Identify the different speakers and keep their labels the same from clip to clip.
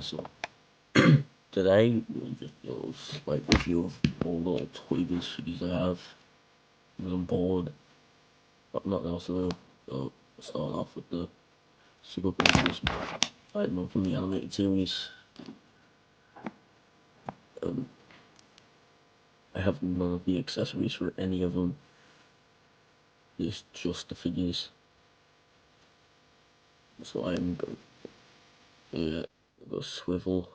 Speaker 1: So today we'll just do a slight review of all the little toybiz figures I have. Because I'm bored, but not else to do. So start off with the super previous item from the animated series. I have none of the accessories for any of them. It's just the figures. So I'm going to go swivel,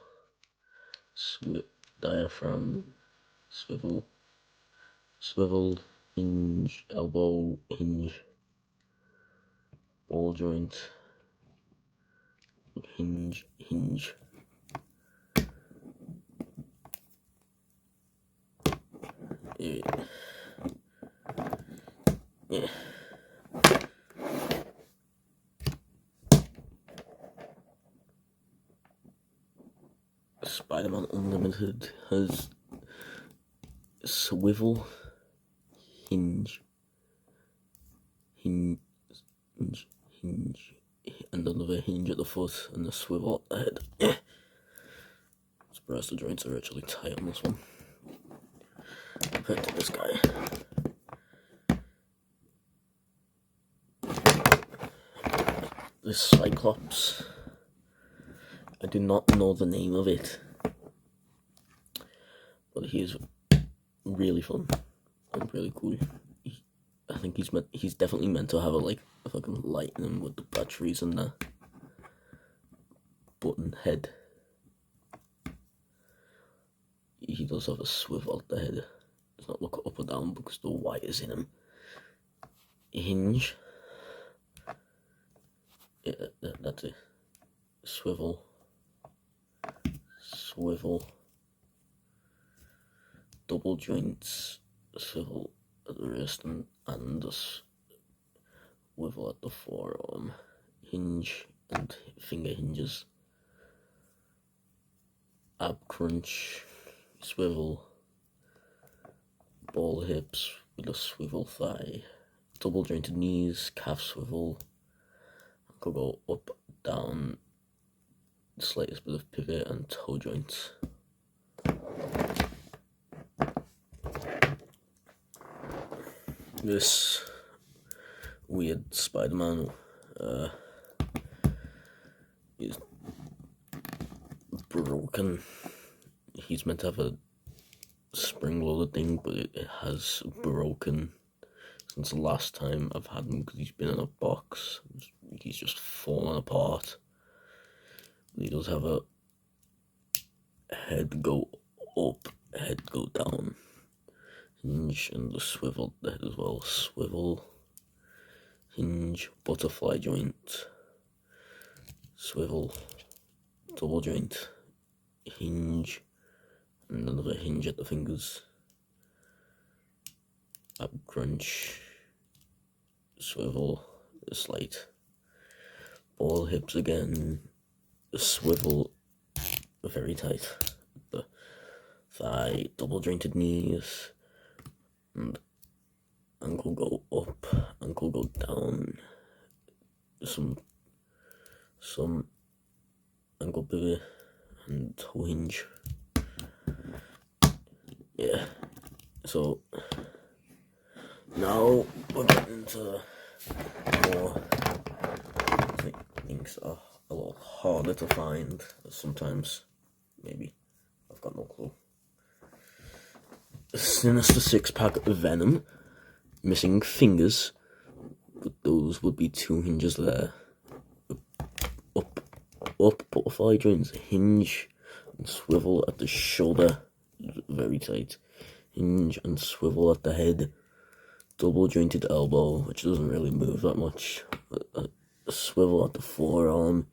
Speaker 1: diaphragm, swivel, hinge, elbow, hinge, ball joint, hinge. Yeah. Spider-Man Unlimited has swivel, hinge, and another hinge at the foot, and a swivel at the head. Surprised the joints are actually tight on this one compared to this guy. This Cyclops, I do not know the name of it, but he is really fun and really cool. I think he's definitely meant to have a fucking lightning with the batteries and the button head. He does have a swivel at the head. Does not look up or down because the wires in him. Hinge. Yeah, that's it. Swivel. Double joints. Swivel at the wrist and a swivel at the forearm. Hinge and finger hinges. Ab crunch. Swivel. Ball hips with a swivel thigh. Double jointed knees. Calf swivel. Could go up, down, the slightest bit of pivot and toe joints. This weird Spider-Man is broken. He's meant to have a spring-loaded thing, but it has broken since the last time I've had him because he's been in a box. He's just fallen apart. He does have a head go up, head go down. Hinge and the swivel the head as well. Swivel, hinge, butterfly joint, swivel, double joint, hinge, and another hinge at the fingers. Ab crunch, swivel, a slight. Ball hips again, a swivel, very tight. The thigh, double jointed knees, and ankle go up, ankle go down. Some ankle pivot and toe hinge. Yeah. So now we're getting into more things are a lot harder to find. Sometimes, maybe. I've got no clue. Sinister 6-pack of Venom. Missing fingers. But those would be 2 hinges there. Up, butterfly joints. Hinge and swivel at the shoulder. Very tight. Hinge and swivel at the head. Double jointed elbow, which doesn't really move that much. A swivel at the forearm,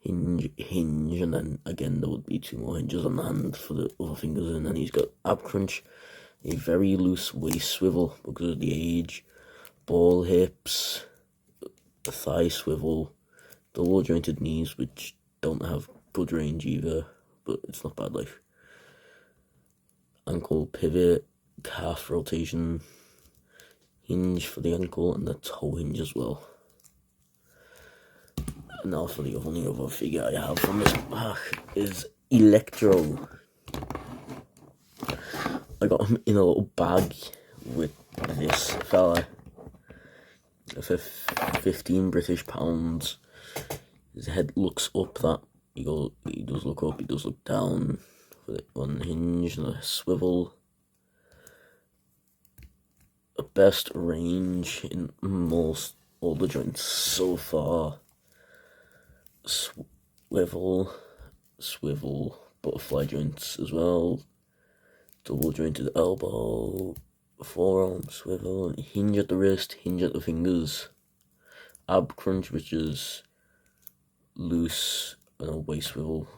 Speaker 1: hinge, and then again there would be 2 more hinges on the hand for the other fingers, and then he's got ab crunch, a very loose waist swivel because of the age, ball hips, a thigh swivel, double jointed knees which don't have good range either, but it's not bad, ankle pivot, calf rotation, hinge for the ankle, and the toe hinge as well. And now for the only other figure I have from this pack is Electro. I got him in a little bag with this fella for 15 British pounds. His head looks up, that he does look up, he does look down, with one hinge and a swivel. The best range in most all the joints so far. Swivel, butterfly joints as well. Double jointed elbow, forearm swivel, hinge at the wrist, hinge at the fingers. Ab crunch, which is loose, and a waist swivel,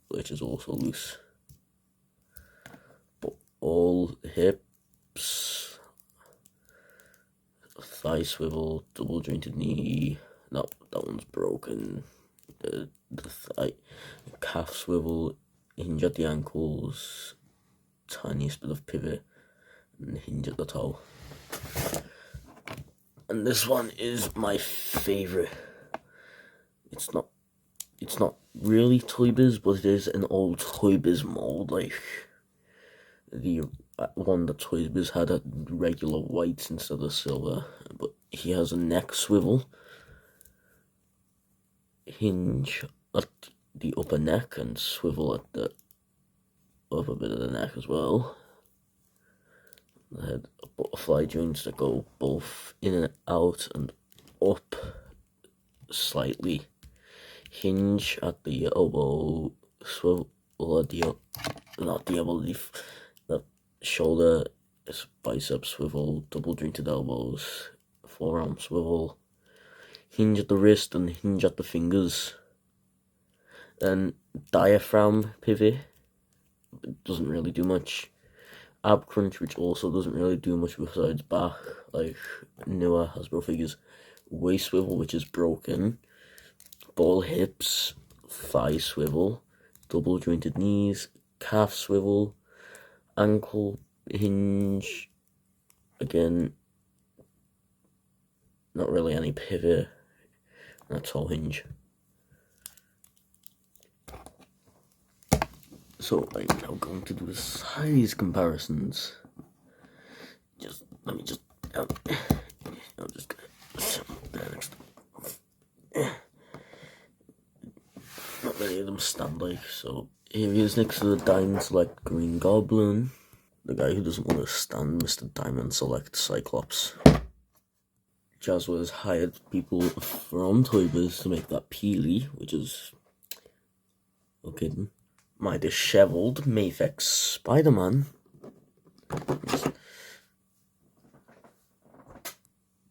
Speaker 1: which is also loose. But all hips, thigh swivel, double jointed knee. No, that one's broken. The thigh, calf swivel, hinge at the ankles, tiniest bit of pivot, and hinge at the toe. And this one is my favorite. It's not really toybiz, but it is an old toybiz mold, like the one that toybiz had at regular whites instead of silver. But he has a neck swivel, hinge at the upper neck, and swivel at the other bit of the neck as well. I had butterfly joints that go both in and out and up slightly. Hinge at the elbow, swivel at the, not the elbow, the shoulder, bicep swivel, double jointed elbows, forearm swivel, hinge at the wrist and hinge at the fingers. And diaphragm pivot, it doesn't really do much. Ab crunch, which also doesn't really do much besides back, like newer Hasbro figures. Waist swivel, which is broken. Ball hips, thigh swivel, double jointed knees, calf swivel, ankle hinge. Again, not really any pivot. And a toe hinge. So I'm now going to do the size comparisons. Let me just. I'm just gonna set that next. Not many of them stand like, so here he is next to the Diamond Select Green Goblin. The guy who doesn't want to stand, Mr. Diamond Select Cyclops. Jazwa has hired people from toybiz to make that Peely, which is okay. My disheveled Mafex Spider-Man.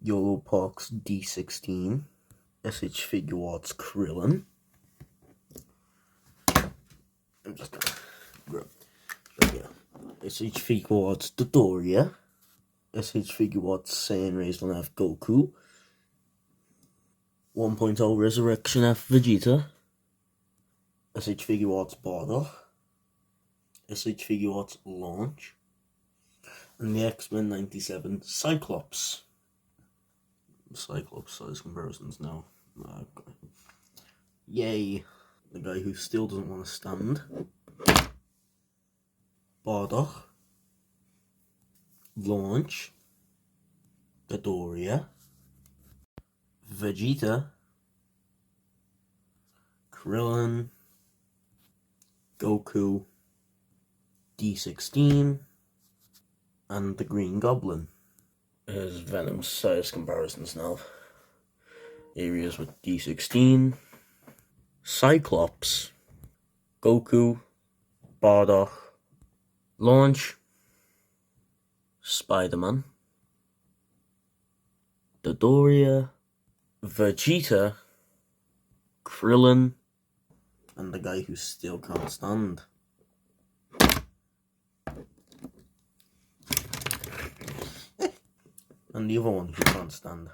Speaker 1: Yo Parks D16. SH Figure Arts Krillin. I'm just gonna grab. SH Figure Arts Dodoria. SH Figure Arts Saiyan Raised on F Goku. 1.0 Resurrection F Vegeta. SH Figure Arts Bardock. SH Figure Arts Launch. And the X-Men 97 Cyclops. Cyclops size comparisons now. Yay. The guy who still doesn't want to stand. Bardock. Launch. Dodoria. Vegeta. Krillin. Goku. D16. And the Green Goblin. Here's Venom's size comparisons now. Areas with D16. Cyclops. Goku. Bardock. Launch. Spider-Man. Dodoria. Vegeta. Krillin. And the guy who still can't stand. And the other one who can't stand.